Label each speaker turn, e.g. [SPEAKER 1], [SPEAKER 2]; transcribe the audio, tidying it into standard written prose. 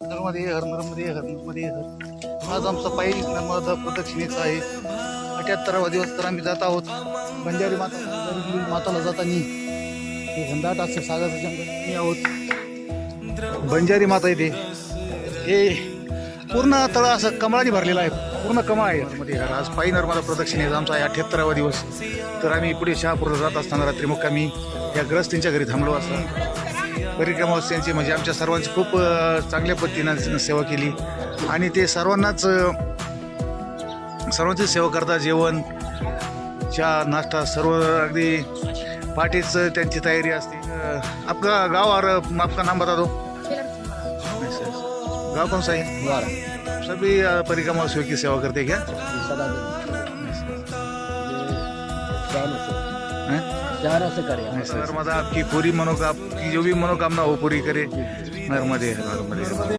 [SPEAKER 1] नर्मदे हर नर्मदे हर नर्मदे हर. आज आमचा पायी नर्मदा प्रदक्षिणेचा आहे 78वा दिवस. तर आम्ही जात आहोत बंजारी माताला जाताना हे घनदाट असं सागरचं जंगल आम्ही आहोत. बंजारी माता येते हे पूर्ण तळ असं कमळाने भरलेलं आहे. पूर्ण कमळ आहे यामध्ये. आज पायी नर्मदा प्रदक्षिणेचा आमचा आहे 78वा दिवस. तर आम्ही पुढे शहापूरला जात असताना रात्री मुक्कामी या ग्रस्तींच्या घरी थांबलो असता. परिक्रमावासियांची म्हणजे आमच्या सर्वांची खूप चांगल्या पद्धतीनं सेवा केली आणि ते सर्वांची सेवा करता. जेवण चहा नाश्ता सर्व अगदी पाठीच त्यांची तयारी असते. आपका गाव और आपका नाम बता दो. गाँव कौन सा है? सभी परिक्रमावासियों की सेवा करते क्या? नर्मदा आपकी पूरी आपकी जो भी मनोकामना हो पूरी करे. नर्मदे नर्मदे.